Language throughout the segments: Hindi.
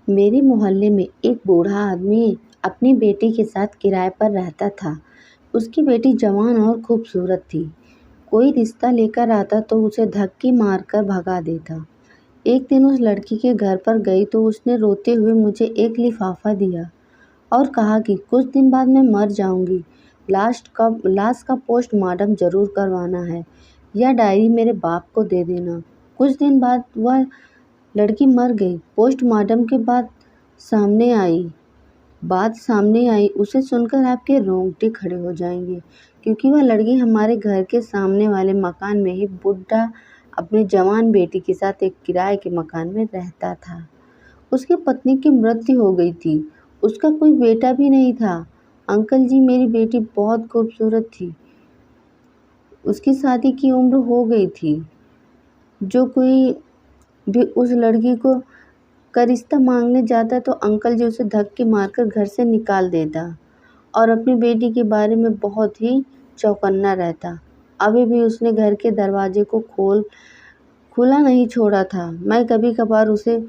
मेरे मोहल्ले में एक बूढ़ा आदमी अपनी बेटी के साथ किराए पर रहता था। उसकी बेटी जवान और खूबसूरत थी। कोई रिश्ता लेकर आता तो उसे धक्के मारकर भगा देता। एक दिन उस लड़की के घर पर गई तो उसने रोते हुए मुझे एक लिफाफा दिया और कहा कि कुछ दिन बाद मैं मर जाऊंगी। लाश का पोस्टमार्टम जरूर करवाना है। यह डायरी मेरे बाप को दे देना। कुछ दिन बाद वह लड़की मर गई। पोस्टमार्टम के बात सामने आई। उसे सुनकर आपके रोंगटे खड़े हो जाएंगे, क्योंकि वह लड़की हमारे घर के सामने वाले मकान में ही बुढ़ा अपनी जवान बेटी के साथ एक किराए के मकान में रहता था। उसकी पत्नी की मृत्यु हो गई थी। उसका कोई बेटा भी नहीं था। अंकल जी, मेरी बेटी बहुत खूबसूरत थी। उसकी शादी की उम्र हो गई थी। जो कोई भी उस लड़की को का रिश्ता मांगने जाता तो अंकल जी उसे धक्के मारकर घर से निकाल देता और अपनी बेटी के बारे में बहुत ही चौकन्ना रहता। अभी भी उसने घर के दरवाजे को खुला नहीं छोड़ा था। मैं कभी कभार उसे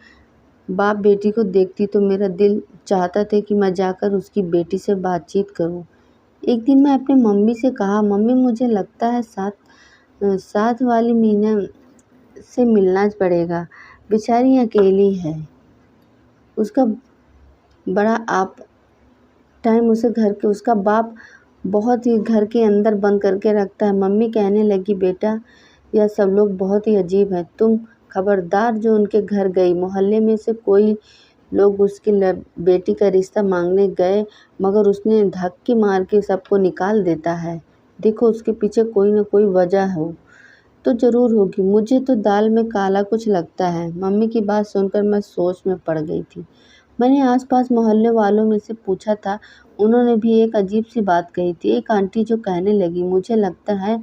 बाप बेटी को देखती तो मेरा दिल चाहता था कि मैं जाकर उसकी बेटी से बातचीत करूं। एक दिन मैं अपनी मम्मी से कहा, मम्मी मुझे लगता है साथ वाली मीना से मिलना पड़ेगा। बेचारी अकेली है। उसका बड़ा आप टाइम उसका बाप बहुत ही घर के अंदर बंद करके रखता है। मम्मी कहने लगी, बेटा यह सब लोग बहुत ही अजीब हैं। तुम खबरदार जो उनके घर गई। मोहल्ले में से कोई लोग उसकी बेटी का रिश्ता मांगने गए, मगर उसने धक्के मार के सबको निकाल देता है। देखो उसके पीछे कोई ना कोई वजह हो तो ज़रूर होगी। मुझे तो दाल में काला कुछ लगता है। मम्मी की बात सुनकर मैं सोच में पड़ गई थी। मैंने आसपास मोहल्ले वालों में से पूछा था। उन्होंने भी एक अजीब सी बात कही थी। एक आंटी जो कहने लगी, मुझे लगता है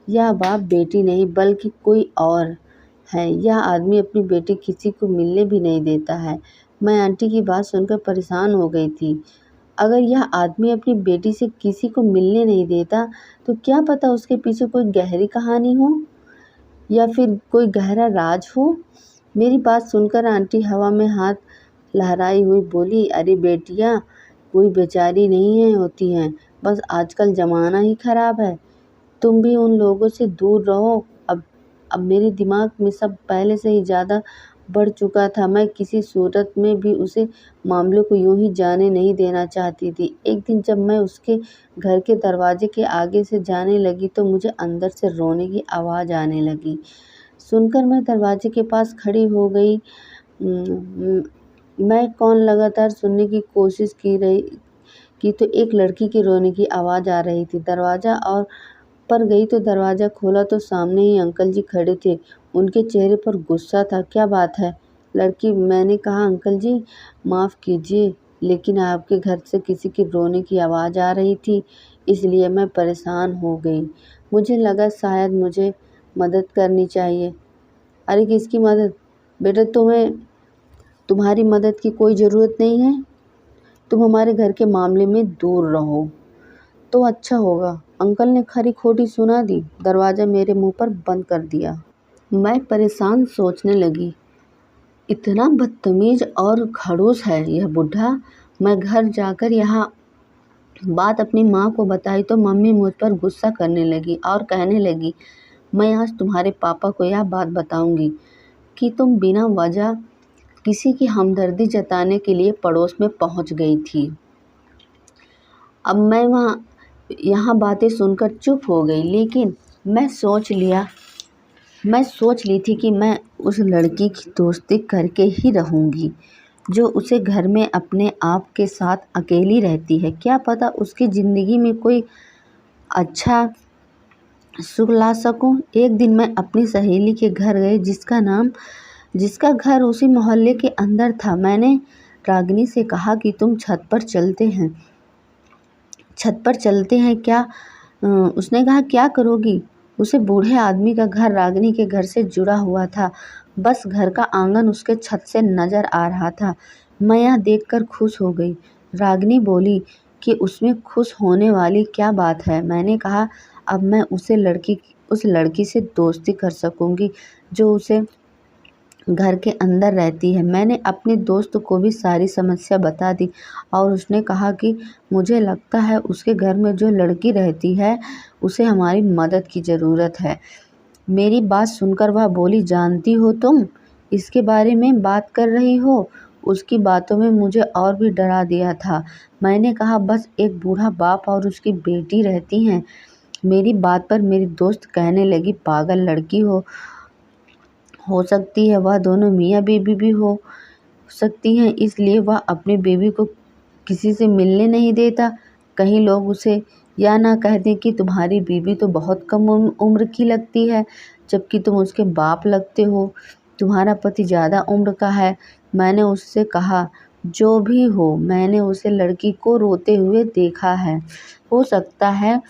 यह बाप बेटी नहीं बल्कि कोई और है। यह आदमी अपनी बेटी किसी को मिलने भी नहीं देता है। मैं आंटी की बात सुनकर परेशान हो गई थी। अगर यह आदमी अपनी बेटी से किसी को मिलने नहीं देता तो क्या पता उसके पीछे कोई गहरी कहानी हो या फिर कोई गहरा राज हो। मेरी बात सुनकर आंटी हवा में हाथ लहराई हुई बोली, अरे बेटियां, कोई बेचारी नहीं है होती हैं, बस आजकल ज़माना ही ख़राब है। तुम भी उन लोगों से दूर रहो। अब मेरे दिमाग में सब पहले से ही ज़्यादा बढ़ चुका था। मैं किसी सूरत में भी उसे मामले को यूं ही जाने नहीं देना चाहती थी। एक दिन जब मैं उसके घर के दरवाजे के आगे से जाने लगी तो मुझे अंदर से रोने की आवाज़ आने लगी। सुनकर मैं दरवाजे के पास खड़ी हो गई। मैं कौन लगातार सुनने की कोशिश की तो एक लड़की के रोने की आवाज़ आ रही थी। दरवाज़ा और पर गई तो दरवाज़ा खोला तो सामने ही अंकल जी खड़े थे। उनके चेहरे पर गुस्सा था। क्या बात है मैंने कहा, अंकल जी माफ़ कीजिए, लेकिन आपके घर से किसी की रोने की आवाज़ आ रही थी, इसलिए मैं परेशान हो गई। मुझे लगा शायद मुझे मदद करनी चाहिए। अरे किसकी मदद बेटा, तुम्हारी मदद की कोई ज़रूरत नहीं है। तुम हमारे घर के मामले में दूर रहो तो अच्छा होगा। अंकल ने खरी खोटी सुना दी। दरवाज़ा मेरे मुंह पर बंद कर दिया। मैं परेशान सोचने लगी, इतना बदतमीज और खड़ूस है यह बुढ़ा। मैं घर जाकर यहाँ बात अपनी माँ को बताई तो मम्मी मुझ पर गुस्सा करने लगी और कहने लगी, मैं आज तुम्हारे पापा को यह बात बताऊंगी कि तुम बिना वजह किसी की हमदर्दी जताने के लिए पड़ोस में पहुंच गई थी। अब मैं यहाँ बातें सुनकर चुप हो गई, लेकिन मैं सोच ली थी कि मैं उस लड़की की दोस्ती करके ही रहूँगी जो उसे घर में अपने आप के साथ अकेली रहती है। क्या पता उसकी ज़िंदगी में कोई अच्छा सुख ला सकूं। एक दिन मैं अपनी सहेली के घर गई जिसका घर उसी मोहल्ले के अंदर था। मैंने रागिनी से कहा कि तुम छत पर चलते हैं क्या। उसने कहा, क्या करोगी। उसे बूढ़े आदमी का घर रागिनी के घर से जुड़ा हुआ था। बस घर का आंगन उसके छत से नज़र आ रहा था। मैं यह देखकर खुश हो गई। रागिनी बोली कि उसमें खुश होने वाली क्या बात है। मैंने कहा, अब मैं उस लड़की से दोस्ती कर सकूंगी जो उसे घर के अंदर रहती है। मैंने अपने दोस्त को भी सारी समस्या बता दी और उसने कहा कि मुझे लगता है उसके घर में जो लड़की रहती है उसे हमारी मदद की ज़रूरत है। मेरी बात सुनकर वह बोली, जानती हो तुम इसके बारे में बात कर रही हो। उसकी बातों में मुझे और भी डरा दिया था। मैंने कहा, बस एक बूढ़ा बाप और उसकी बेटी रहती हैं। मेरी बात पर मेरी दोस्त कहने लगी, पागल लड़की हो सकती है, वह दोनों मियाँ बीवी भी हो सकती हैं, इसलिए वह अपने बेबी को किसी से मिलने नहीं देता। कहीं लोग उसे या ना कह दें कि तुम्हारी बीवी तो बहुत कम उम्र की लगती है, जबकि तुम उसके बाप लगते हो। तुम्हारा पति ज़्यादा उम्र का है। मैंने उससे कहा, जो भी हो, मैंने उसे लड़की को रोते हुए देखा है। हो सकता है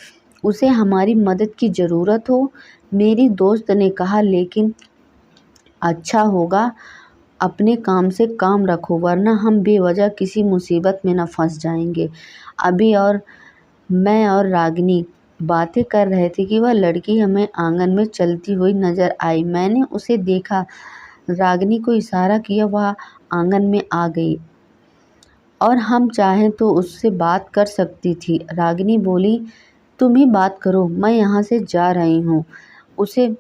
उसे हमारी मदद की ज़रूरत हो। मेरी दोस्त ने कहा, लेकिन अच्छा होगा अपने काम से काम रखो, वरना हम बेवजह किसी मुसीबत में न फंस जाएंगे। अभी और मैं और रागिनी बातें कर रहे थे कि वह लड़की हमें आंगन में चलती हुई नजर आई। मैंने उसे देखा, रागिनी को इशारा किया, वह आंगन में आ गई और हम चाहें तो उससे बात कर सकती थी। रागिनी बोली, तुम ही बात करो, मैं यहाँ से जा रही हूँ। उसे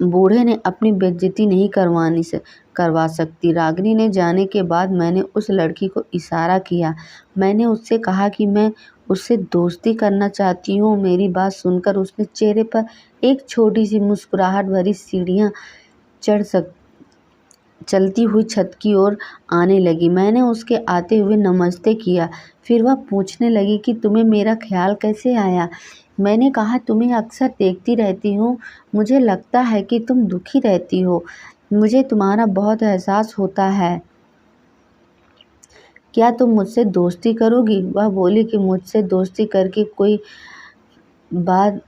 बूढ़े ने अपनी बेइज्जती नहीं करवा सकती। रागिनी ने जाने के बाद मैंने उस लड़की को इशारा किया। मैंने उससे कहा कि मैं उससे दोस्ती करना चाहती हूँ। मेरी बात सुनकर उसने चेहरे पर एक छोटी सी मुस्कुराहट भरी सीढ़ियाँ चलती हुई छत की ओर आने लगी। मैंने उसके आते हुए नमस्ते किया। फिर वह पूछने लगी कि तुम्हें मेरा ख्याल कैसे आया। मैंने कहा, तुम्हें अक्सर देखती रहती हूँ। मुझे लगता है कि तुम दुखी रहती हो। मुझे तुम्हारा बहुत एहसास होता है। क्या तुम मुझसे दोस्ती करोगी? वह बोली कि मुझसे दोस्ती करके कोई बात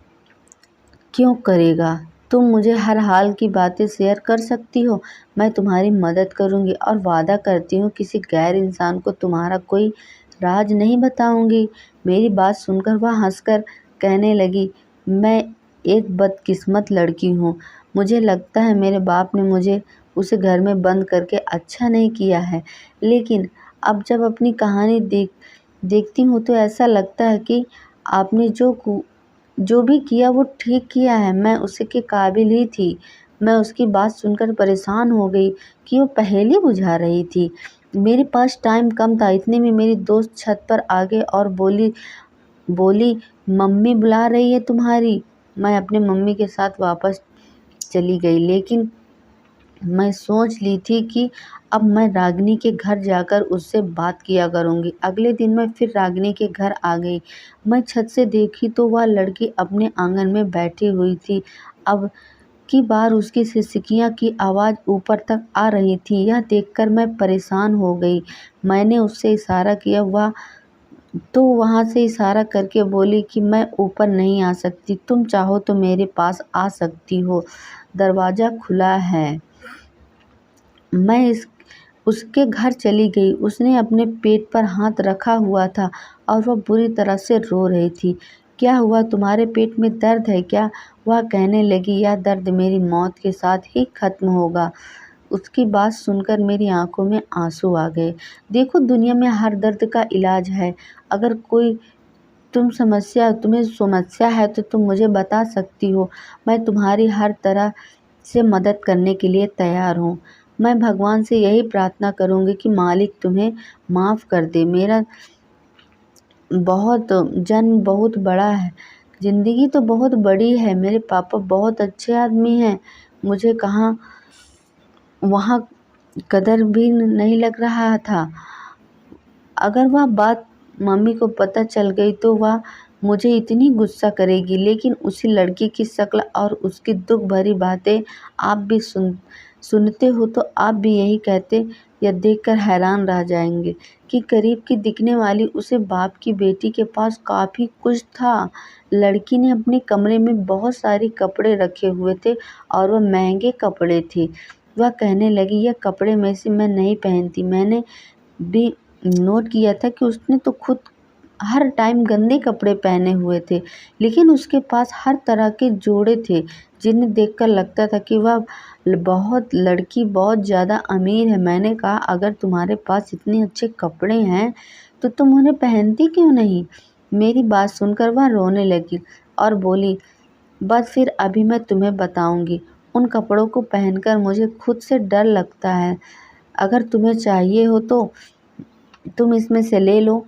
क्यों करेगा? तुम मुझे हर हाल की बातें शेयर कर सकती हो। मैं तुम्हारी मदद करूंगी और वादा करती हूँ किसी गैर इंसान को तुम्हारा कोई राज नहीं बताऊंगी। मेरी बात सुनकर वह हंसकर कहने लगी, मैं एक बदकिस्मत लड़की हूँ। मुझे लगता है मेरे बाप ने मुझे उसे घर में बंद करके अच्छा नहीं किया है। लेकिन अब जब अपनी कहानी देखती हूँ तो ऐसा लगता है कि आपने जो भी किया वो ठीक किया है। मैं उसके काबिल ही थी। मैं उसकी बात सुनकर परेशान हो गई कि वो पहेली बुझा रही थी। मेरे पास टाइम कम था। इतने में मेरी दोस्त छत पर आ गई और बोली, मम्मी बुला रही है तुम्हारी। मैं अपने मम्मी के साथ वापस चली गई, लेकिन मैं सोच ली थी कि अब मैं रागिनी के घर जाकर उससे बात किया करूँगी। अगले दिन मैं फिर रागिनी के घर आ गई। मैं छत से देखी तो वह लड़की अपने आंगन में बैठी हुई थी। अब की बार उसकी सिसकियाँ की आवाज़ ऊपर तक आ रही थी। यह देखकर मैं परेशान हो गई। मैंने उससे इशारा किया, वह तो वहाँ से इशारा करके बोली कि मैं ऊपर नहीं आ सकती। तुम चाहो तो मेरे पास आ सकती हो, दरवाज़ा खुला है। मैं उसके घर चली गई। उसने अपने पेट पर हाथ रखा हुआ था और वह बुरी तरह से रो रही थी। क्या हुआ, तुम्हारे पेट में दर्द है क्या? वह कहने लगी, यह दर्द मेरी मौत के साथ ही खत्म होगा। उसकी बात सुनकर मेरी आंखों में आंसू आ गए। देखो, दुनिया में हर दर्द का इलाज है। अगर तुम्हें समस्या है तो तुम मुझे बता सकती हो। मैं तुम्हारी हर तरह से मदद करने के लिए तैयार हूँ। मैं भगवान से यही प्रार्थना करूँगी कि मालिक तुम्हें माफ़ कर दे। मेरा जन्म बहुत बड़ा है, ज़िंदगी तो बहुत बड़ी है। मेरे पापा बहुत अच्छे आदमी हैं। मुझे कहाँ वहाँ कदर भी नहीं लग रहा था। अगर वह बात मम्मी को पता चल गई तो वह मुझे इतनी गुस्सा करेगी। लेकिन उसी लड़की की शक्ल और उसकी दुख भरी बातें आप भी सुनते हो तो आप भी यही कहते या देखकर हैरान रह जाएंगे कि करीब की दिखने वाली उसे बाप की बेटी के पास काफ़ी कुछ था। लड़की ने अपने कमरे में बहुत सारे कपड़े रखे हुए थे और वह महंगे कपड़े थे। वह कहने लगी, यह कपड़े में से मैं नहीं पहनती। मैंने भी नोट किया था कि उसने तो खुद हर टाइम गंदे कपड़े पहने हुए थे, लेकिन उसके पास हर तरह के जोड़े थे जिन्हें देखकर लगता था कि वह लड़की बहुत ज़्यादा अमीर है। मैंने कहा, अगर तुम्हारे पास इतने अच्छे कपड़े हैं तो तुम उन्हें पहनती क्यों नहीं? मेरी बात सुनकर वह रोने लगी और बोली, बस फिर अभी मैं तुम्हें बताऊंगी। उन कपड़ों को पहनकर मुझे खुद से डर लगता है। अगर तुम्हें चाहिए हो तो तुम इसमें से ले लो,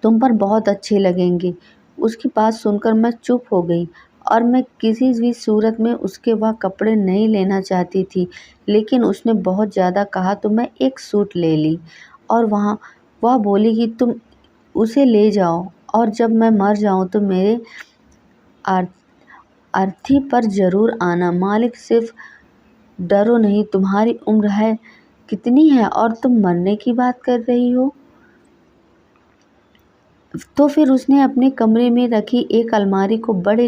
तुम पर बहुत अच्छे लगेंगे। उसकी बात सुनकर मैं चुप हो गई और मैं किसी भी सूरत में उसके वह कपड़े नहीं लेना चाहती थी, लेकिन उसने बहुत ज़्यादा कहा तो मैं एक सूट ले ली। और वह बोली कि तुम उसे ले जाओ और जब मैं मर जाऊं तो मेरे अर्थी पर ज़रूर आना। मालिक, सिर्फ डरो नहीं, तुम्हारी उम्र है कितनी है और तुम मरने की बात कर रही हो? तो फिर उसने अपने कमरे में रखी एक अलमारी को बड़े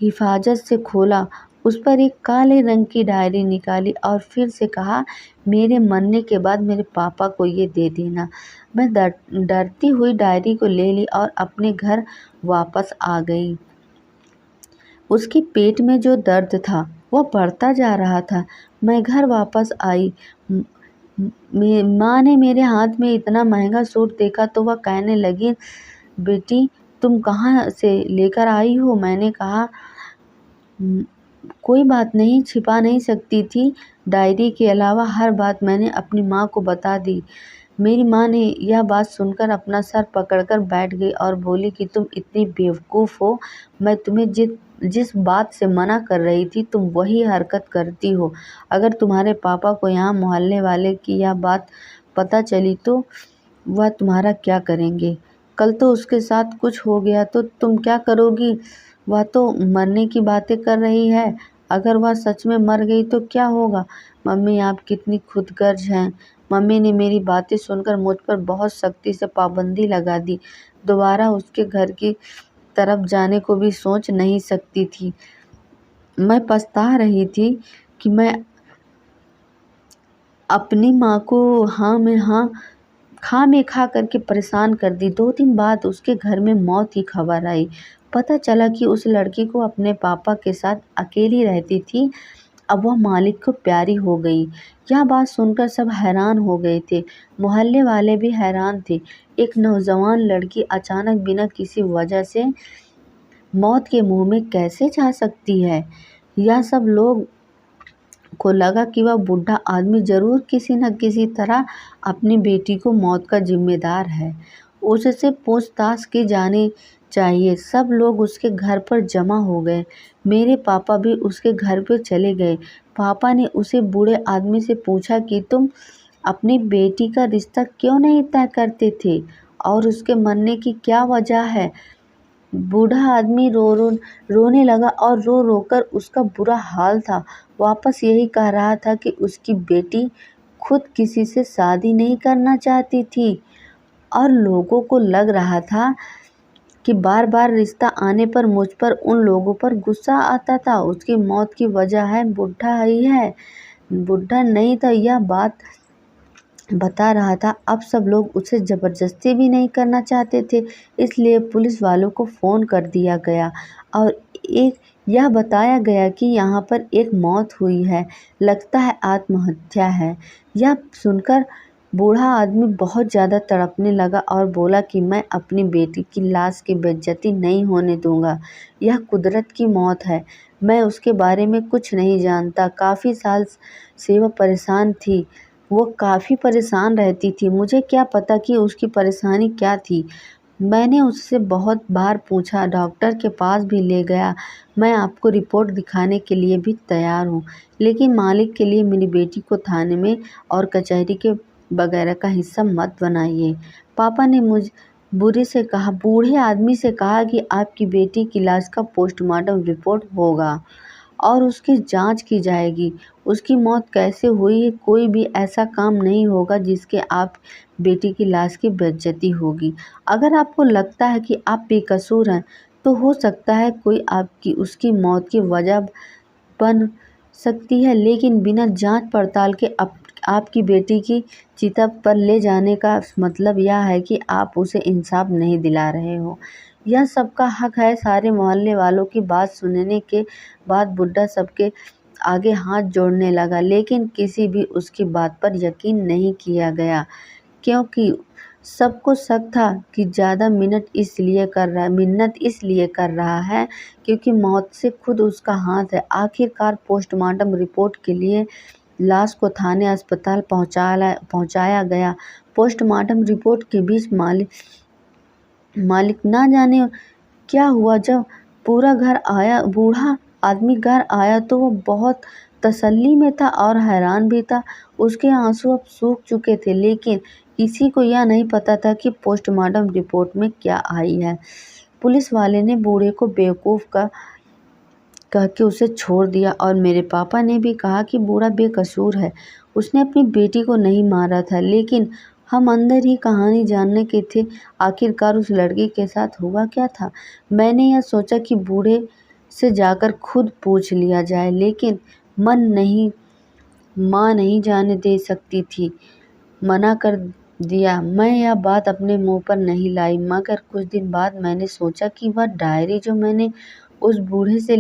हिफाजत से खोला, उस पर एक काले रंग की डायरी निकाली और फिर से कहा, मेरे मरने के बाद मेरे पापा को ये दे देना। मैं डरती हुई डायरी को ले ली और अपने घर वापस आ गई। उसके पेट में जो दर्द था वह बढ़ता जा रहा था। मैं घर वापस आई। माँ ने मेरे हाथ में इतना महंगा सूट देखा तो वह कहने लगी, बेटी तुम कहाँ से लेकर आई हो? मैंने कहा, कोई बात नहीं, छिपा नहीं सकती थी। डायरी के अलावा हर बात मैंने अपनी माँ को बता दी। मेरी माँ ने यह बात सुनकर अपना सर पकड़कर बैठ गई और बोली कि तुम इतनी बेवकूफ़ हो। मैं तुम्हें जिस बात से मना कर रही थी तुम वही हरकत करती हो। अगर तुम्हारे पापा को यहाँ मोहल्ले वाले की यह बात पता चली तो वह तुम्हारा क्या करेंगे? कल तो उसके साथ कुछ हो गया तो तुम क्या करोगी? वह तो मरने की बातें कर रही है। अगर वह सच में मर गई तो क्या होगा? मम्मी, आप कितनी खुदगर्ज हैं। मम्मी ने मेरी बातें सुनकर मुझ पर बहुत सख्ती से पाबंदी लगा दी। दोबारा उसके घर की तरफ जाने को भी सोच नहीं सकती थी। मैं पछता रही थी कि मैं अपनी माँ को हाँ में खा करके परेशान कर दी। 2 दिन बाद उसके घर में मौत की खबर आई। पता चला कि उस लड़की को अपने पापा के साथ अकेली रहती थी, अब वह मालिक को प्यारी हो गई। यह बात सुनकर सब हैरान हो गए थे। मोहल्ले वाले भी हैरान थे। एक नौजवान लड़की अचानक बिना किसी वजह से मौत के मुंह में कैसे जा सकती है? यह सब लोग को लगा कि वह बूढ़ा आदमी ज़रूर किसी न किसी तरह अपनी बेटी को मौत का ज़िम्मेदार है। उससे पूछताछ की जानी चाहिए। सब लोग उसके घर पर जमा हो गए। मेरे पापा भी उसके घर पर चले गए। पापा ने उसे बूढ़े आदमी से पूछा कि तुम अपनी बेटी का रिश्ता क्यों नहीं तय करते थे और उसके मरने की क्या वजह है? बूढ़ा आदमी रोने लगा और रो रो कर उसका बुरा हाल था। वापस यही कह रहा था कि उसकी बेटी खुद किसी से शादी नहीं करना चाहती थी और लोगों को लग रहा था कि बार बार रिश्ता आने पर मुझ पर उन लोगों पर गुस्सा आता था। उसकी मौत की वजह है बुढ़ा ही है, बुढ़ा नहीं था। यह बात बता रहा था। अब सब लोग उसे ज़बरदस्ती भी नहीं करना चाहते थे, इसलिए पुलिस वालों को फ़ोन कर दिया गया और यह बताया गया कि यहाँ पर एक मौत हुई है, लगता है आत्महत्या है। यह सुनकर बूढ़ा आदमी बहुत ज़्यादा तड़पने लगा और बोला कि मैं अपनी बेटी की लाश की बेइज्जती नहीं होने दूंगा। यह कुदरत की मौत है, मैं उसके बारे में कुछ नहीं जानता। काफ़ी साल से वह परेशान थी, वो काफ़ी परेशान रहती थी। मुझे क्या पता कि उसकी परेशानी क्या थी। मैंने उससे बहुत बार पूछा, डॉक्टर के पास भी ले गया। मैं आपको रिपोर्ट दिखाने के लिए भी तैयार हूँ, लेकिन मालिक के लिए मेरी बेटी को थाने में और कचहरी के वगैरह का हिस्सा मत बनाइए। पापा ने बूढ़े आदमी से कहा कि आपकी बेटी की लाश का पोस्टमार्टम रिपोर्ट होगा और उसकी जांच की जाएगी। उसकी मौत कैसे हुई है, कोई भी ऐसा काम नहीं होगा जिसके आप बेटी की लाश की बेइज्जती होगी। अगर आपको लगता है कि आप बेकसूर हैं तो हो सकता है कोई आपकी उसकी मौत की वजह बन सकती है, लेकिन बिना जांच पड़ताल के आपकी बेटी की चिता पर ले जाने का मतलब यह है कि आप उसे इंसाफ नहीं दिला रहे हो। यह सबका हक है। सारे मोहल्ले वालों की बात सुनने के बाद बुड्ढा सबके आगे हाथ जोड़ने लगा, लेकिन किसी भी उसकी बात पर यकीन नहीं किया गया, क्योंकि सबको शक था कि ज़्यादा मिन्नत इसलिए कर रहा है क्योंकि मौत से खुद उसका हाथ है। आखिरकार पोस्टमार्टम रिपोर्ट के लिए लाश को थाने अस्पताल पहुंचाया गया। पोस्टमार्टम रिपोर्ट के बीच मालिक ना जाने क्या हुआ। जब बूढ़ा आदमी घर आया तो वो बहुत तसल्ली में था और हैरान भी था। उसके आंसू अब सूख चुके थे, लेकिन किसी को यह नहीं पता था कि पोस्टमार्टम रिपोर्ट में क्या आई है। पुलिस वाले ने बूढ़े को बेवकूफ़ कह के उसे छोड़ दिया और मेरे पापा ने भी कहा कि बूढ़ा बेकसूर है, उसने अपनी बेटी को नहीं मारा था। लेकिन हम अंदर ही कहानी जानने के थे, आखिरकार उस लड़की के साथ हुआ क्या था। मैंने यह सोचा कि बूढ़े से जाकर खुद पूछ लिया जाए, लेकिन माँ नहीं जाने दे सकती थी, मना कर दिया। मैं यह बात अपने मुंह पर नहीं लाई, मगर कुछ दिन बाद मैंने सोचा कि वह डायरी जो मैंने उस बूढ़े से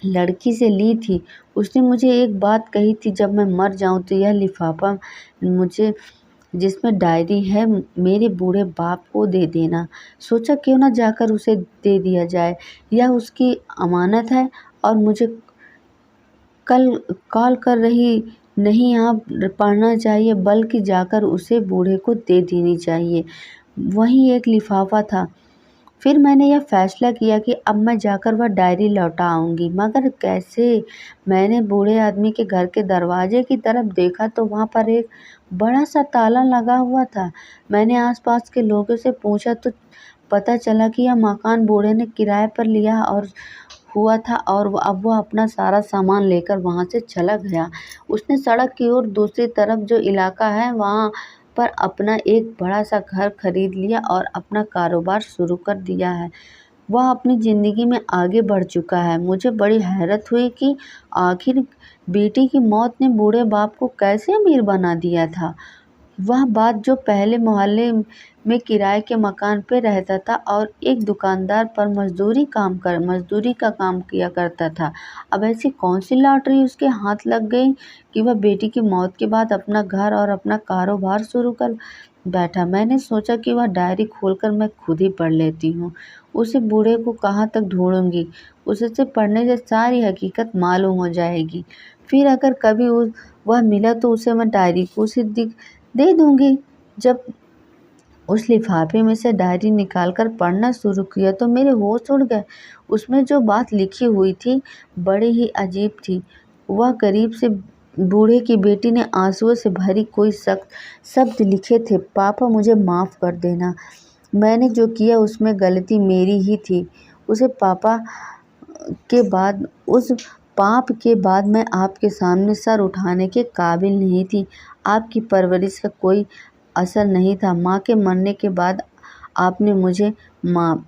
लड़की से ली थी, उसने मुझे एक बात कही थी, जब मैं मर जाऊं तो यह लिफाफा मुझे जिसमें डायरी है मेरे बूढ़े बाप को दे देना। सोचा क्यों ना जाकर उसे दे दिया जाए, यह उसकी अमानत है और मुझे कल कॉल कर रही नहीं यहाँ पढ़ना चाहिए, बल्कि जाकर उसे बूढ़े को दे देनी चाहिए। वहीं एक लिफाफा था। फिर मैंने यह फैसला किया कि अब मैं जाकर वह डायरी लौटा आऊंगी, मगर कैसे। मैंने बूढ़े आदमी के घर के दरवाजे की तरफ देखा तो वहाँ पर एक बड़ा सा ताला लगा हुआ था। मैंने आसपास के लोगों से पूछा तो पता चला कि यह मकान बूढ़े ने किराए पर लिया और हुआ था और अब वो अपना सारा सामान लेकर वहाँ से चला गया। उसने सड़क की ओर दूसरी तरफ जो इलाका है वहाँ पर अपना एक बड़ा सा घर खरीद लिया और अपना कारोबार शुरू कर दिया है। वह अपनी ज़िंदगी में आगे बढ़ चुका है। मुझे बड़ी हैरत हुई कि आखिर बेटी की मौत ने बूढ़े बाप को कैसे अमीर बना दिया था। वह बात जो पहले मोहल्ले में किराए के मकान पे रहता था और एक दुकानदार पर मजदूरी का काम किया करता था, अब ऐसी कौन सी लॉटरी उसके हाथ लग गई कि वह बेटी की मौत के बाद अपना घर और अपना कारोबार शुरू कर बैठा। मैंने सोचा कि वह डायरी खोलकर मैं खुद ही पढ़ लेती हूँ। उसे बूढ़े को कहाँ तक ढूंढूंगी, उसे पढ़ने से सारी हकीकत मालूम हो जाएगी। फिर अगर कभी वह मिला तो उसे मैं डायरी को उसे दे दूंगी। जब उस लिफाफे में से डायरी निकालकर पढ़ना शुरू किया तो मेरे होश उड़ गए। उसमें जो बात लिखी हुई थी बड़ी ही अजीब थी। वह गरीब से बूढ़े की बेटी ने आंसुओं से भरी कोई सख्त शब्द लिखे थे, पापा मुझे माफ़ कर देना, मैंने जो किया उसमें गलती मेरी ही थी। उस पाप के बाद मैं आपके सामने सर उठाने के काबिल नहीं थी। आपकी परवरिश का कोई असर नहीं था। माँ के मरने के बाद आपने मुझे माँ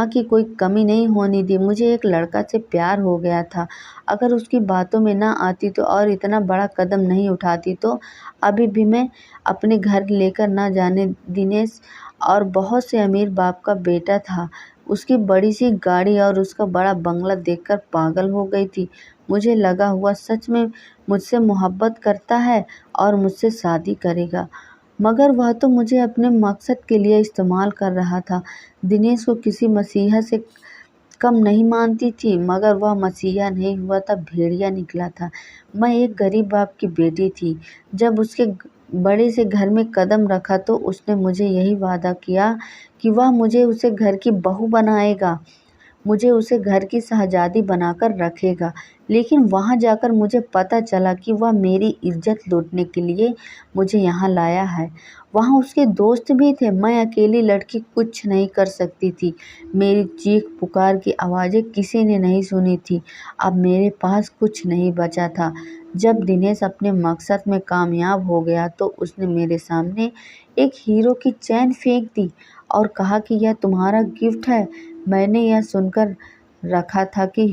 की कोई कमी नहीं होने दी। मुझे एक लड़का से प्यार हो गया था। अगर उसकी बातों में ना आती तो और इतना बड़ा कदम नहीं उठाती तो अभी भी मैं अपने घर लेकर ना जाने दिनेश और बहुत से अमीर बाप का बेटा था। उसकी बड़ी सी गाड़ी और उसका बड़ा बंगला देखकर पागल हो गई थी। मुझे लगा हुआ सच में मुझसे मोहब्बत करता है और मुझसे शादी करेगा, मगर वह तो मुझे अपने मकसद के लिए इस्तेमाल कर रहा था। दिनेश को किसी मसीहा से कम नहीं मानती थी, मगर वह मसीहा नहीं हुआ था, भेड़िया निकला था। मैं एक गरीब बाप की बेटी थी। जब उसके बड़े से घर में कदम रखा तो उसने मुझे यही वादा किया कि वह मुझे उसे घर की बहू बनाएगा, मुझे उसे घर की शहजादी बनाकर रखेगा। लेकिन वहाँ जाकर मुझे पता चला कि वह मेरी इज्जत लूटने के लिए मुझे यहाँ लाया है। वहाँ उसके दोस्त भी थे। मैं अकेली लड़की कुछ नहीं कर सकती थी। मेरी चीख पुकार की आवाज़ें किसी ने नहीं सुनी थी। अब मेरे पास कुछ नहीं बचा था। जब दिनेश अपने मकसद में कामयाब हो गया तो उसने मेरे सामने एक हीरो की चैन फेंक दी और कहा कि यह तुम्हारा गिफ्ट है। मैंने यह सुनकर रखा था कि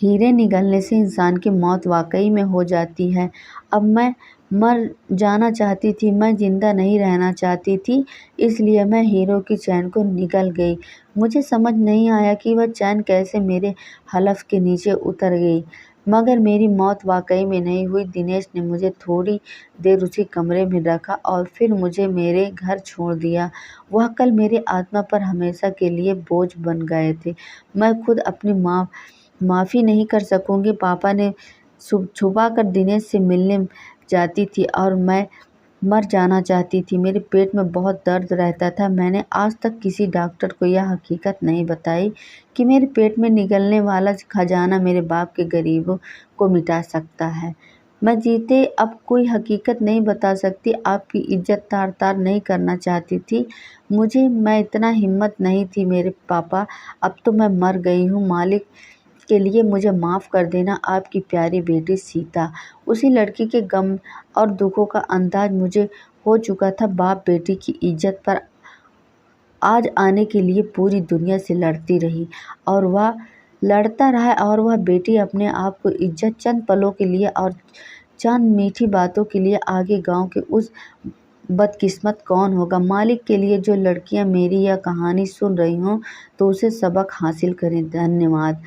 हीरे निगलने से इंसान की मौत वाकई में हो जाती है। अब मैं मर जाना चाहती थी, मैं जिंदा नहीं रहना चाहती थी, इसलिए मैं हीरो की चैन को निगल गई। मुझे समझ नहीं आया कि वह चैन कैसे मेरे हलक के नीचे उतर गई। मगर मेरी मौत वाकई में नहीं हुई। दिनेश ने मुझे थोड़ी देर उसी कमरे में रखा और फिर मुझे मेरे घर छोड़ दिया। वह कल मेरी आत्मा पर हमेशा के लिए बोझ बन गए थे। मैं खुद अपनी माफ़ी नहीं कर सकूंगी। पापा ने छुपा कर दिनेश से मिलने जाती थी और मैं मर जाना चाहती थी। मेरे पेट में बहुत दर्द रहता था। मैंने आज तक किसी डॉक्टर को यह हकीकत नहीं बताई कि मेरे पेट में निकलने वाला खजाना मेरे बाप के गरीबों को मिटा सकता है। मैं जीते अब कोई हकीकत नहीं बता सकती। आपकी इज्जत तार तार नहीं करना चाहती थी। मैं इतना हिम्मत नहीं थी मेरे पापा। अब तो मैं मर गई हूँ। मालिक के लिए मुझे माफ़ कर देना। आपकी प्यारी बेटी सीता। उसी लड़की के गम और दुखों का अंदाज मुझे हो चुका था। बाप बेटी की इज्जत पर आज आने के लिए पूरी दुनिया से लड़ती रही और वह लड़ता रहा और वह बेटी अपने आप को इज्जत चंद पलों के लिए और चंद मीठी बातों के लिए आगे गांव के उस बदकिस्मत कौन होगा। मालिक के लिए जो लड़कियां मेरी यह कहानी सुन रही हों तो उसे सबक हासिल करें। धन्यवाद।